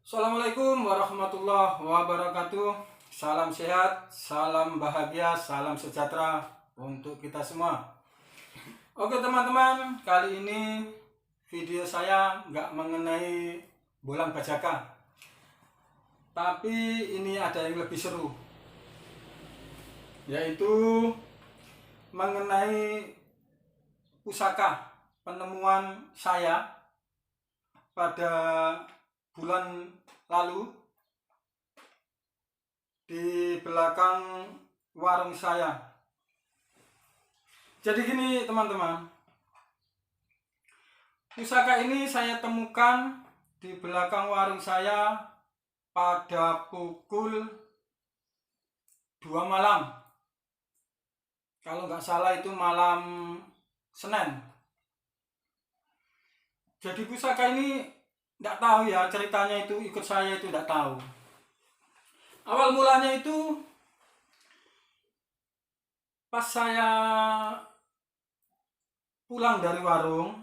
Assalamualaikum warahmatullahi wabarakatuh. Salam sehat, salam bahagia, salam sejahtera untuk kita semua. Oke teman-teman, kali ini video saya nggak mengenai bolang bajaka, tapi ini ada yang lebih seru, yaitu mengenai pusaka penemuan saya pada bulan lalu di belakang warung saya. Jadi gini teman-teman, pusaka ini saya temukan di belakang warung saya pada pukul 2 malam. Kalau nggak salah itu malam Senin. Jadi pusaka ini nggak tahu ya, ceritanya itu ikut saya itu nggak tahu. Awal mulanya itu pas saya pulang dari warung,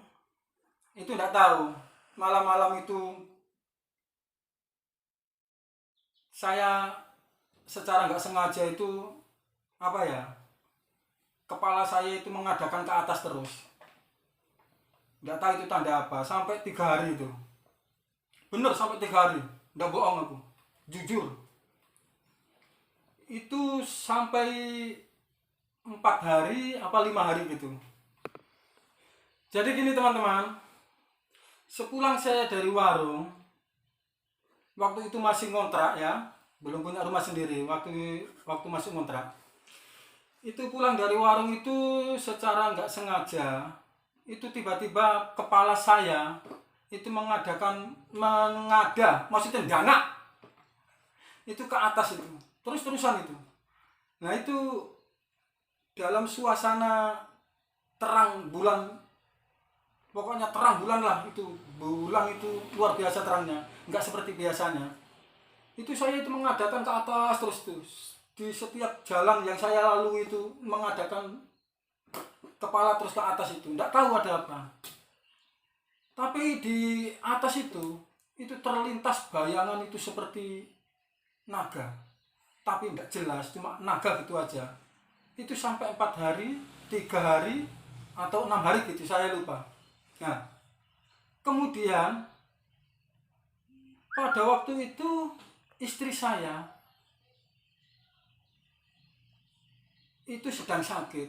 itu nggak tahu. Malam-malam itu saya secara nggak sengaja itu kepala saya itu mengadakan ke atas terus. Nggak tahu itu tanda apa, sampai 3 hari itu. Bener sampai 3 hari, nggak bohong aku, jujur. Itu sampai 4 hari apa 5 hari gitu. Jadi gini teman-teman, sepulang saya dari warung, waktu itu masih ngontrak ya, belum punya rumah sendiri, waktu masih ngontrak. Itu pulang dari warung itu secara nggak sengaja, itu tiba-tiba kepala saya itu maksudnya dana itu ke atas itu terus-terusan itu. Nah itu dalam suasana terang bulan, pokoknya terang bulan lah, itu bulan itu luar biasa terangnya, nggak seperti biasanya. Itu saya itu mengadakan ke atas terus di setiap jalan yang saya lalui itu mengadakan kepala terus ke atas itu, nggak tahu ada apa. Tapi di atas itu terlintas bayangan itu seperti naga, tapi tidak jelas, cuma naga gitu aja. Itu sampai 4 hari, 3 hari, atau 6 hari gitu, saya lupa. Nah, kemudian pada waktu itu istri saya itu sedang sakit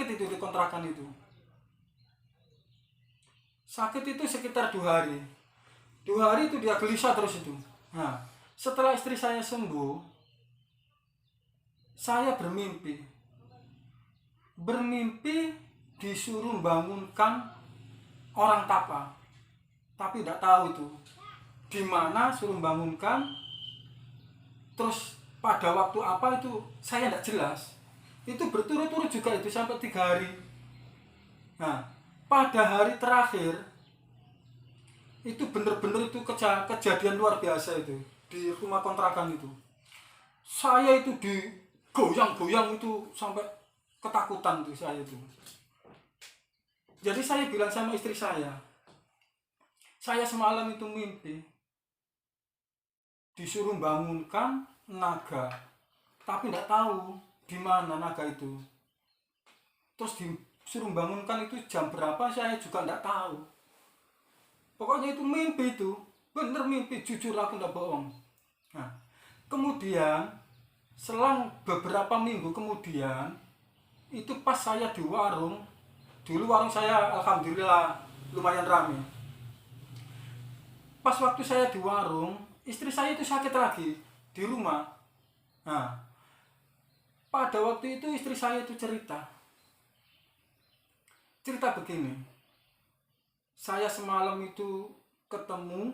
itu di kontrakan itu. Sakit itu sekitar 2 hari. 2 hari itu dia gelisah terus itu. Nah, setelah istri saya sembuh, saya bermimpi disuruh bangunkan orang tapa, tapi tidak tahu itu di mana suruh bangunkan, terus pada waktu apa itu saya tidak jelas. Itu berturut-turut juga itu sampai 3 hari. Nah, pada hari terakhir itu bener-bener itu kejadian luar biasa itu di rumah kontrakan itu. Saya itu digoyang-goyang itu sampai ketakutan tuh saya itu. Jadi saya bilang sama istri saya semalam itu mimpi disuruh bangunkan naga, tapi tidak tahu di mana naga itu. Terus disuruh bangunkan itu jam berapa saya juga tidak tahu. Pokoknya itu mimpi, itu bener mimpi, jujur aku tidak bohong. Nah, kemudian selang beberapa minggu kemudian, itu pas saya di warung, dulu warung saya alhamdulillah lumayan ramai. Pas waktu saya di warung, istri saya itu sakit lagi di rumah. Nah, pada waktu itu istri saya itu cerita begini, saya semalam itu ketemu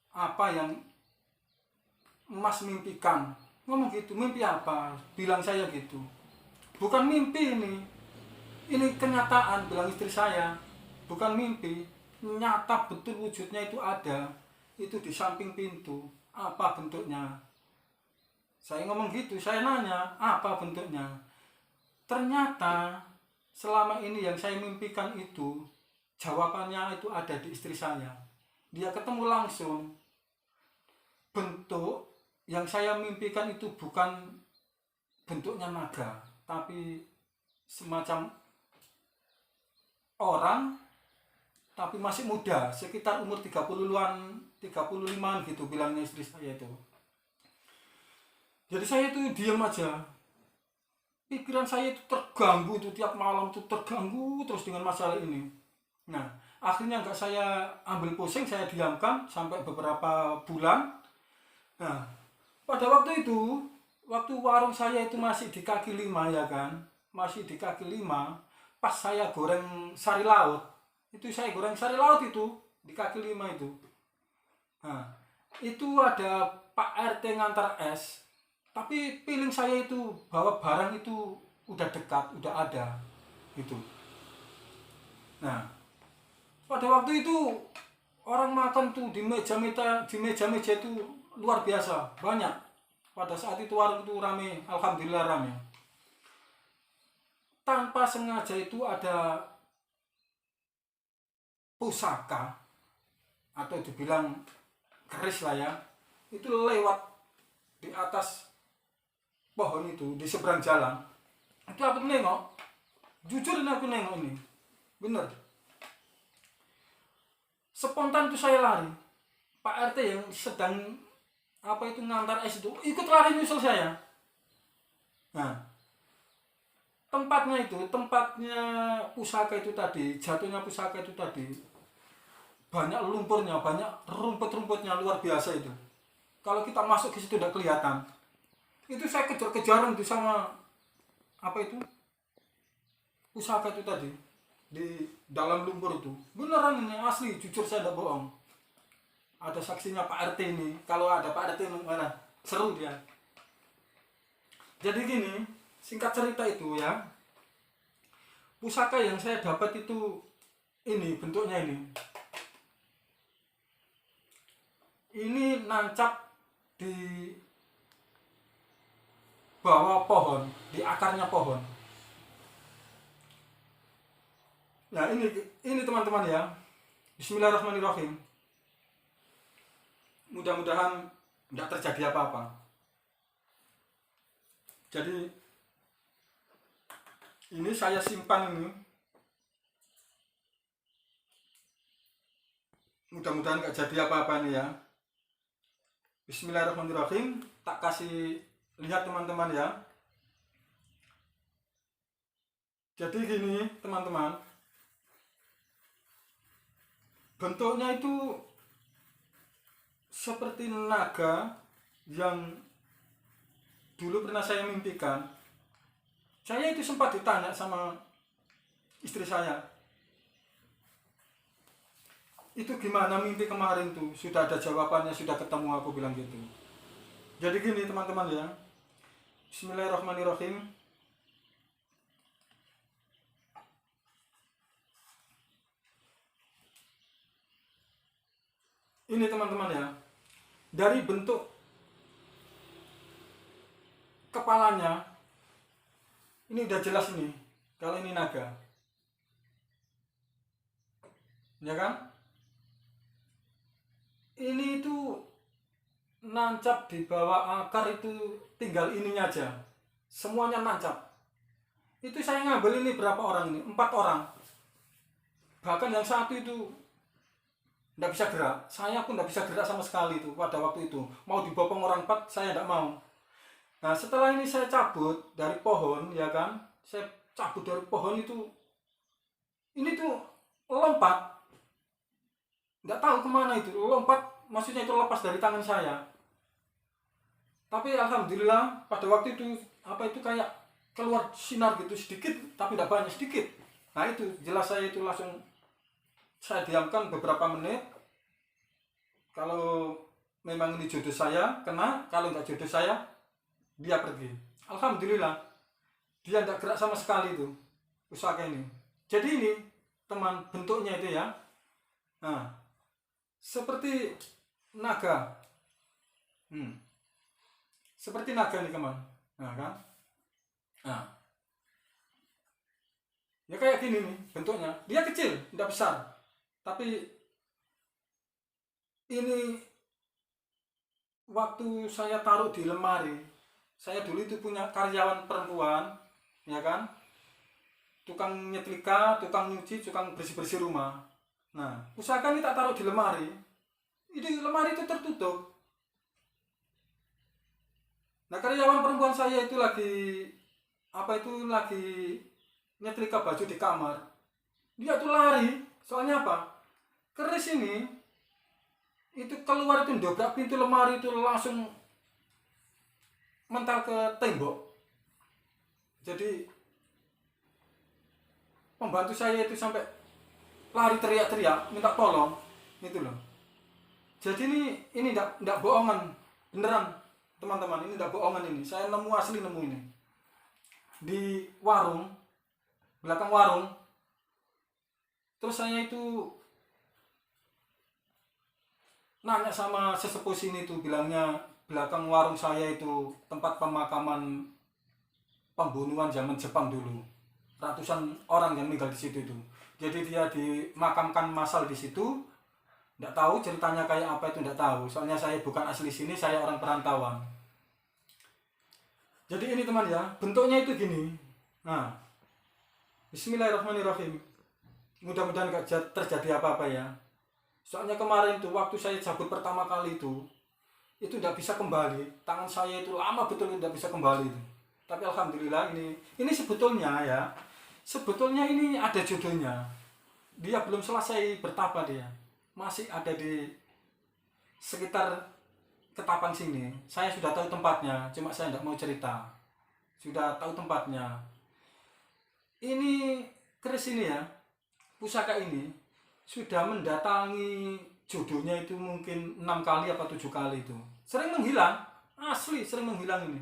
apa yang Mas mimpikan. Ngomong gitu, mimpi apa? Bilang saya gitu. Bukan mimpi ini kenyataan, bilang istri saya. Bukan mimpi, nyata betul wujudnya itu ada. Itu di samping pintu. Apa bentuknya? Saya ngomong gitu, saya nanya, apa bentuknya? Ternyata selama ini yang saya mimpikan itu, jawabannya itu ada di istri saya. Dia ketemu langsung bentuk yang saya mimpikan itu bukan bentuknya naga, tapi semacam orang tapi masih muda, sekitar umur 30-an, 35-an gitu bilangnya istri saya itu. Jadi saya itu diam aja. Pikiran saya itu terganggu itu tiap malam tuh terganggu terus dengan masalah ini. Nah, akhirnya nggak saya ambil pusing, saya diamkan sampai beberapa bulan. Nah, pada waktu itu, waktu warung saya itu masih di kaki lima ya kan, masih di kaki lima, pas saya goreng sari laut, itu saya goreng sari laut itu di kaki lima itu. Nah, itu ada Pak RT ngantar es, tapi feeling saya itu bahwa barang itu udah dekat, udah ada, gitu. Nah, pada waktu itu orang makan tuh di meja-meja itu luar biasa banyak. Pada saat itu warung itu rame, alhamdulillah rame. Tanpa sengaja itu ada pusaka atau dibilang keris lah ya, itu lewat di atas pohon itu di seberang jalan. Itu aku nengok, jujur ini aku nengok ini, bener. Spontan itu saya lari. Pak RT yang sedang ngantar es itu ikut lari nyusul saya. Nah, tempatnya pusaka itu tadi, jatuhnya pusaka itu tadi, banyak lumpurnya, banyak rumput-rumputnya luar biasa itu. Kalau kita masuk ke situ tidak kelihatan. Itu saya kejar-kejaran itu sama pusaka itu tadi di dalam lumpur itu. Beneran ini asli, jujur saya tidak bohong. Ada saksinya Pak RT ini. Kalau ada Pak RT mana seru dia. Jadi gini, singkat cerita itu ya, pusaka yang saya dapat itu ini bentuknya ini nancap di bawah pohon, di akarnya pohon. Nah ini teman-teman ya, Bismillahirrahmanirrahim. Mudah-mudahan tidak terjadi apa-apa. Jadi ini saya simpan ini, mudah-mudahan nggak jadi apa-apa nih ya. Bismillahirrahmanirrahim. Tak kasih lihat teman-teman ya. Jadi gini teman-teman, bentuknya itu seperti naga yang dulu pernah saya mimpikan. Saya itu sempat ditanya sama istri saya, itu gimana mimpi kemarin tuh? Sudah ada jawabannya, sudah ketemu, aku bilang gitu. Jadi gini teman-teman ya, Bismillahirrahmanirrahim. Ini teman-teman ya, dari bentuk kepalanya ini udah jelas ini kalau ini naga, ya kan? Ini itu nancap di bawah akar itu, tinggal ininya aja, semuanya nancap. Itu saya ngambil ini berapa orang ini? 4 orang. Bahkan yang satu itu tidak bisa gerak, saya pun tidak bisa gerak sama sekali itu pada waktu itu. Mau dibopong orang 4, saya tidak mau. Nah setelah ini saya cabut dari pohon, ya kan, saya cabut dari pohon itu, ini tuh lompat, nggak tahu kemana itu, lompat, maksudnya itu lepas dari tangan saya. Tapi alhamdulillah pada waktu itu kayak keluar sinar gitu sedikit, tapi tidak banyak, sedikit. Nah itu jelas saya itu langsung saya diamkan beberapa menit. Kalau memang ini jodoh saya kena, kalau nggak jodoh saya dia pergi. Alhamdulillah dia tidak gerak sama sekali itu pusaka ini. Jadi ini teman bentuknya itu ya, nah seperti naga, seperti naga nih teman. Nah kan, nah ya kayak gini nih bentuknya. Dia kecil, tidak besar, tapi ini waktu saya taruh di lemari, saya dulu itu punya karyawan perempuan, ya kan, tukang nyetrika, tukang nyuci, tukang bersih-bersih rumah. Nah, usahakan ini tak taruh di lemari. Ini lemari itu tertutup. Nah, karyawan perempuan saya itu lagi nyetrika baju di kamar. Dia tuh lari. Soalnya apa? Keris ini itu keluar itu dobrak pintu lemari itu langsung mental ke tembok. Jadi pembantu saya itu sampai lari teriak-teriak minta tolong itu loh. Jadi ini enggak bohongan, beneran teman-teman, ini enggak bohongan ini. Saya nemu asli nemu ini di warung, belakang warung. Terus saya itu nanya sama sesepuh sini tuh, bilangnya belakang warung saya itu tempat pemakaman pembunuhan zaman Jepang dulu. Ratusan orang yang meninggal di situ itu. Jadi dia dimakamkan massal di situ. Tidak tahu ceritanya kayak apa itu, tidak tahu. Soalnya saya bukan asli sini, saya orang perantauan. Jadi ini teman ya, bentuknya itu gini. Nah, Bismillahirrahmanirrahim. Mudah-mudahan gak terjadi apa-apa ya. Soalnya kemarin tuh waktu saya cabut pertama kali itu tidak bisa kembali. Tangan saya itu lama betul tidak bisa kembali itu. Tapi alhamdulillah ini sebetulnya ya. Sebetulnya ini ada jodohnya. Dia belum selesai bertapa dia. Masih ada di sekitar Ketapang sini. Saya sudah tahu tempatnya, cuma saya tidak mau cerita. Sudah tahu tempatnya. Ini keris ini ya, pusaka ini sudah mendatangi jodohnya itu mungkin 6 kali apa 7 kali itu. Sering menghilang, asli sering menghilang ini.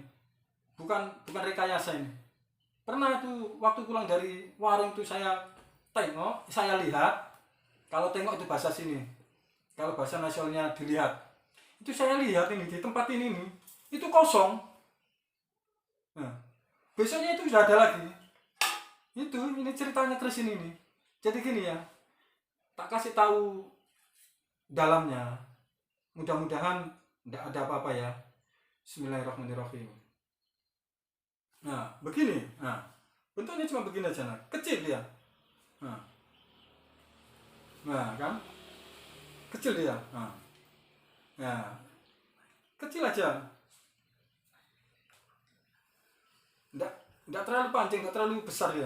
Bukan rekayasa ini. Pernah itu waktu pulang dari warung itu saya tengok, saya lihat. Kalau tengok itu bahasa sini. Kalau bahasa nasionalnya dilihat. Itu saya lihat ini di tempat ini nih, itu kosong. Nah, besoknya itu sudah ada lagi. Ini ceritanya keris ini nih. Jadi gini ya. Tak kasih tahu dalamnya. Mudah-mudahan tidak ada apa-apa ya. Bismillahirrahmanirrahim. Nah, begini. Nah, bentuknya cuma begini aja. Nah. Kecil dia. Nah, kan? Kecil dia. Nah, kecil aja. Enggak terlalu panjang, enggak terlalu besar ya.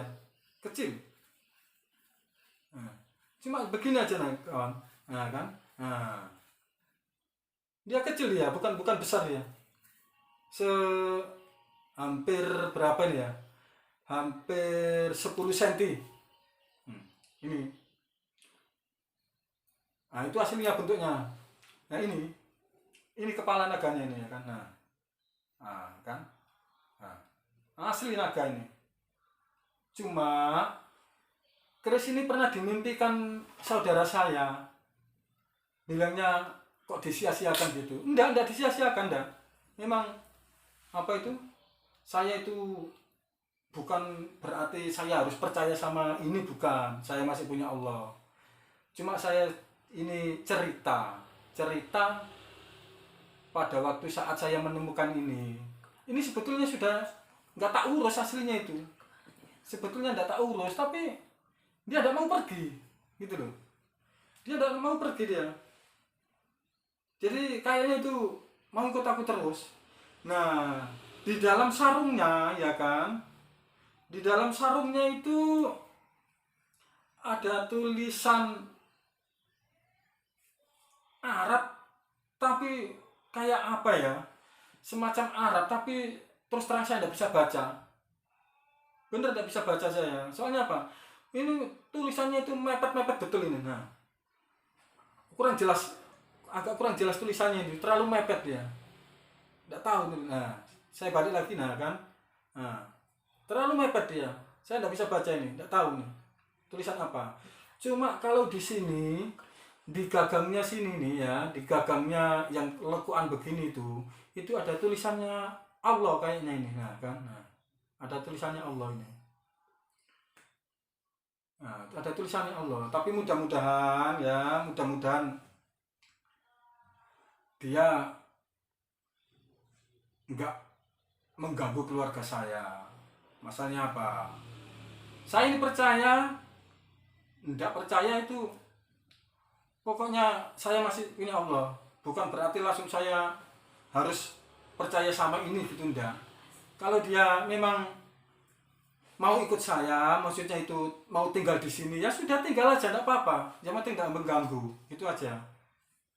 Kecil. Nah, cuma begini aja nah, kawan. Nah, kan? Nah. Dia kecil ya, bukan besar ya. Hampir berapa ini ya? Hampir 10 cm. Ini. Nah, itu aslinya bentuknya. Nah, ini kepala naganya ini ya kan. Nah, kan? Nah, asli naga ini. Cuma keris ini pernah dimimpikan saudara saya. Bilangnya kok disia-siakan gitu. Enggak disia-siakan dah. Memang apa itu? Saya itu bukan berarti saya harus percaya sama ini, bukan. Saya masih punya Allah. Cuma saya ini cerita pada waktu saat saya menemukan ini sebetulnya sudah nggak tak urus aslinya itu. Sebetulnya nggak tak urus, tapi dia tidak mau pergi, gitu loh. Dia tidak mau pergi dia. Jadi kayaknya itu mau ikut aku terus. Nah, di dalam sarungnya ya kan, di dalam sarungnya itu ada tulisan Arab, tapi kayak apa ya, semacam Arab, tapi terus terang saya tidak bisa baca. Bener tidak bisa baca saya. Soalnya apa? Ini tulisannya itu mepet-mepet betul ini. Nah, agak kurang jelas tulisannya ini, terlalu mepet ya. Tidak tahu. Nah, saya balik lagi kan. Nah, terlalu mepet dia. Saya tidak bisa baca ini, tidak tahu nih tulisan apa. Cuma kalau di sini, di gagangnya sini nih ya, di gagangnya yang lekuan begini itu ada tulisannya Allah kayaknya ini. Nah, kan. Nah, ada tulisannya Allah ini. Nah, ada tulisannya Allah. Tapi mudah-mudahan dia nggak mengganggu keluarga saya. Masalahnya apa? Saya ini percaya, tidak percaya itu pokoknya saya masih punya Allah. Bukan berarti langsung saya harus percaya sama ini gitu, enggak. Kalau dia memang mau ikut saya, maksudnya itu mau tinggal di sini, ya sudah tinggal aja, enggak apa-apa. Yang penting tidak mengganggu, itu aja.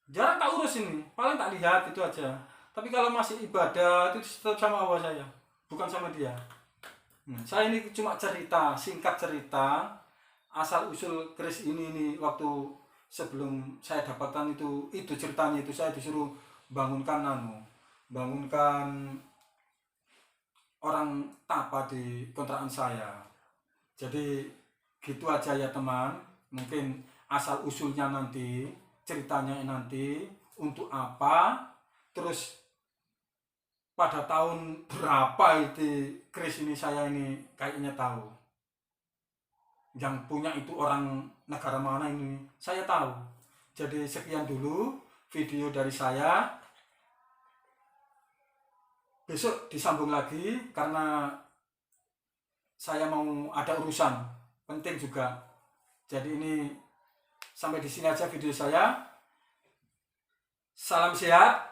Jarang tak urus ini, paling tak lihat itu aja. Tapi kalau masih ibadah itu tetap sama Allah saya, bukan sama dia. Saya ini cuma cerita, singkat cerita asal usul keris ini waktu sebelum saya dapatkan itu ceritanya itu saya disuruh bangunkan orang tapa di kontrakan saya. Jadi gitu aja ya teman, mungkin asal usulnya nanti, ceritanya nanti untuk apa, terus pada tahun berapa itu keris ini saya ini kayaknya tahu. Yang punya itu orang negara mana ini saya tahu. Jadi sekian dulu video dari saya. Besok disambung lagi karena saya mau ada urusan penting juga. Jadi ini sampai di sini aja video saya. Salam sehat,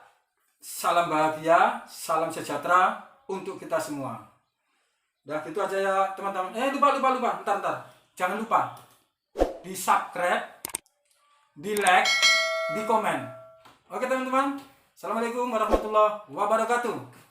salam bahagia, salam sejahtera untuk kita semua. Udah gitu aja ya teman-teman. Lupa. Bentar. Jangan lupa di subscribe, di like, di komen. Oke teman-teman. Assalamualaikum warahmatullahi wabarakatuh.